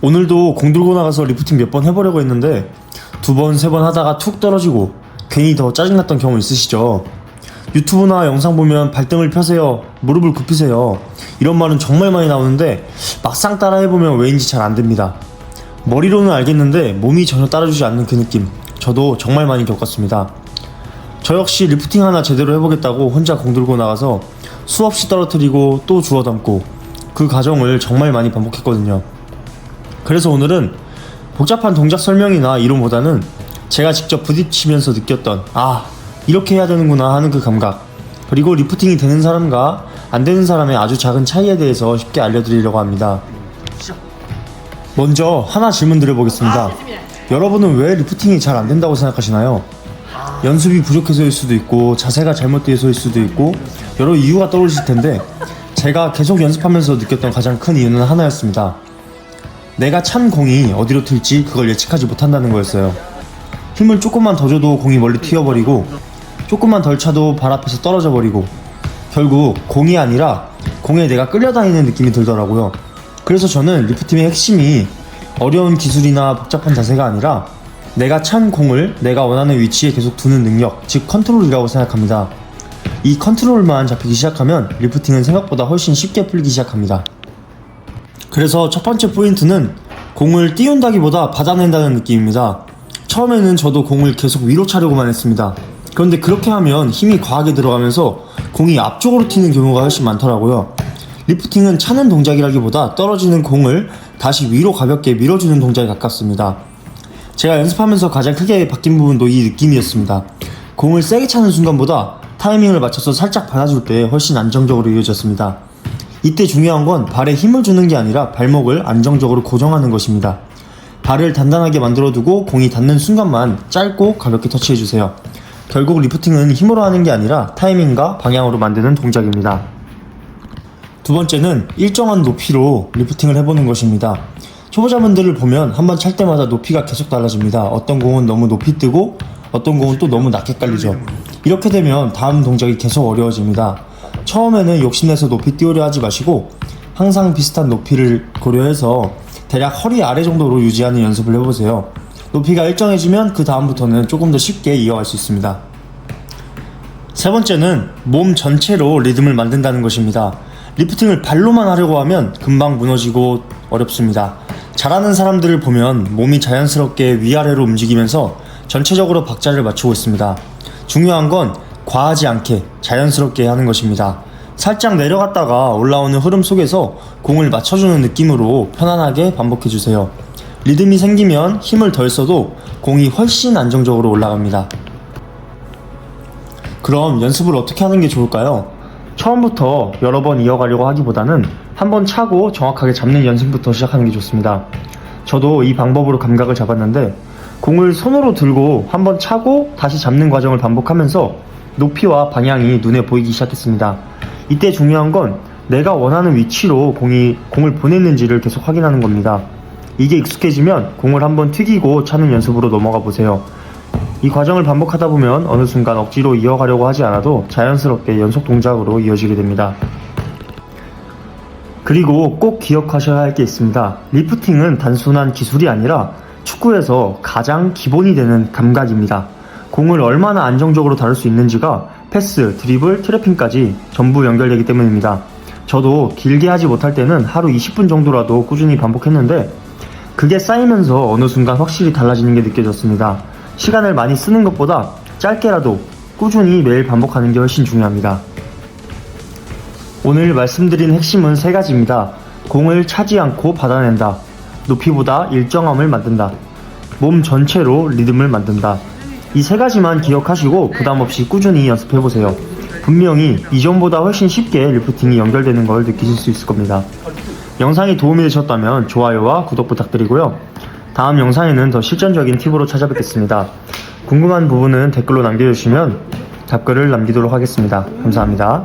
오늘도 공 들고 나가서 리프팅 몇 번 해보려고 했는데 2번, 3번 하다가 툭 떨어지고 괜히 더 짜증났던 경험 있으시죠? 유튜브나 영상 보면 발등을 펴세요, 무릎을 굽히세요 이런 말은 정말 많이 나오는데 막상 따라해보면 왜인지 잘 안됩니다. 머리로는 알겠는데 몸이 전혀 따라주지 않는 그 느낌, 저도 정말 많이 겪었습니다. 저 역시 리프팅 하나 제대로 해보겠다고 혼자 공 들고 나가서 수없이 떨어뜨리고 또 주워 담고 그 과정을 정말 많이 반복했거든요. 그래서 오늘은 복잡한 동작 설명이나 이론보다는 제가 직접 부딪히면서 느꼈던 이렇게 해야 되는구나 하는 그 감각, 그리고 리프팅이 되는 사람과 안 되는 사람의 아주 작은 차이에 대해서 쉽게 알려드리려고 합니다. 먼저 하나 질문 드려보겠습니다. 여러분은 왜 리프팅이 잘 안 된다고 생각하시나요? 연습이 부족해서일 수도 있고 자세가 잘못돼서일 수도 있고 여러 이유가 떠오르실 텐데 제가 계속 연습하면서 느꼈던 가장 큰 이유는 하나였습니다. 내가 찬 공이 어디로 튈지 그걸 예측하지 못한다는 거였어요. 힘을 조금만 더 줘도 공이 멀리 튀어버리고 조금만 덜 차도 발 앞에서 떨어져 버리고 결국 공이 아니라 공에 내가 끌려다니는 느낌이 들더라고요. 그래서 저는 리프팅의 핵심이 어려운 기술이나 복잡한 자세가 아니라 내가 찬 공을 내가 원하는 위치에 계속 두는 능력, 즉 컨트롤이라고 생각합니다. 이 컨트롤만 잡히기 시작하면 리프팅은 생각보다 훨씬 쉽게 풀리기 시작합니다. 그래서 첫 번째 포인트는 공을 띄운다기보다 받아낸다는 느낌입니다. 처음에는 저도 공을 계속 위로 차려고만 했습니다. 그런데 그렇게 하면 힘이 과하게 들어가면서 공이 앞쪽으로 튀는 경우가 훨씬 많더라고요. 리프팅은 차는 동작이라기보다 떨어지는 공을 다시 위로 가볍게 밀어주는 동작에 가깝습니다. 제가 연습하면서 가장 크게 바뀐 부분도 이 느낌이었습니다. 공을 세게 차는 순간보다 타이밍을 맞춰서 살짝 받아줄 때 훨씬 안정적으로 이어졌습니다. 이때 중요한 건 발에 힘을 주는 게 아니라 발목을 안정적으로 고정하는 것입니다. 발을 단단하게 만들어두고 공이 닿는 순간만 짧고 가볍게 터치해주세요. 결국 리프팅은 힘으로 하는 게 아니라 타이밍과 방향으로 만드는 동작입니다. 두 번째는 일정한 높이로 리프팅을 해보는 것입니다. 초보자분들을 보면 한번 찰 때마다 높이가 계속 달라집니다. 어떤 공은 너무 높이 뜨고 어떤 공은 또 너무 낮게 깔리죠. 이렇게 되면 다음 동작이 계속 어려워집니다. 처음에는 욕심내서 높이 띄우려 하지 마시고 항상 비슷한 높이를 고려해서 대략 허리 아래 정도로 유지하는 연습을 해보세요. 높이가 일정해지면 그 다음부터는 조금 더 쉽게 이어갈 수 있습니다. 세 번째는 몸 전체로 리듬을 만든다는 것입니다. 리프팅을 발로만 하려고 하면 금방 무너지고 어렵습니다. 잘하는 사람들을 보면 몸이 자연스럽게 위아래로 움직이면서 전체적으로 박자를 맞추고 있습니다. 중요한 건 과하지 않게 자연스럽게 하는 것입니다. 살짝 내려갔다가 올라오는 흐름 속에서 공을 맞춰주는 느낌으로 편안하게 반복해주세요. 리듬이 생기면 힘을 덜 써도 공이 훨씬 안정적으로 올라갑니다. 그럼 연습을 어떻게 하는 게 좋을까요? 처음부터 여러 번 이어가려고 하기보다는 한번 차고 정확하게 잡는 연습부터 시작하는 게 좋습니다. 저도 이 방법으로 감각을 잡았는데 공을 손으로 들고 한번 차고 다시 잡는 과정을 반복하면서 높이와 방향이 눈에 보이기 시작했습니다. 이때 중요한 건 내가 원하는 위치로 공을 보냈는지를 계속 확인하는 겁니다. 이게 익숙해지면 공을 한번 튀기고 차는 연습으로 넘어가 보세요. 이 과정을 반복하다 보면 어느 순간 억지로 이어가려고 하지 않아도 자연스럽게 연속 동작으로 이어지게 됩니다. 그리고 꼭 기억하셔야 할 게 있습니다. 리프팅은 단순한 기술이 아니라 축구에서 가장 기본이 되는 감각입니다. 공을 얼마나 안정적으로 다룰 수 있는지가 패스, 드리블, 트래핑까지 전부 연결되기 때문입니다. 저도 길게 하지 못할 때는 하루 20분 정도라도 꾸준히 반복했는데 그게 쌓이면서 어느 순간 확실히 달라지는 게 느껴졌습니다. 시간을 많이 쓰는 것보다 짧게라도 꾸준히 매일 반복하는 게 훨씬 중요합니다. 오늘 말씀드린 핵심은 3가지입니다. 공을 차지 않고 받아낸다. 높이보다 일정함을 만든다. 몸 전체로 리듬을 만든다. 이 3가지만 기억하시고 부담없이 꾸준히 연습해보세요. 분명히 이전보다 훨씬 쉽게 리프팅이 연결되는 걸 느끼실 수 있을 겁니다. 영상이 도움이 되셨다면 좋아요와 구독 부탁드리고요. 다음 영상에는 더 실전적인 팁으로 찾아뵙겠습니다. 궁금한 부분은 댓글로 남겨주시면 답글을 남기도록 하겠습니다. 감사합니다.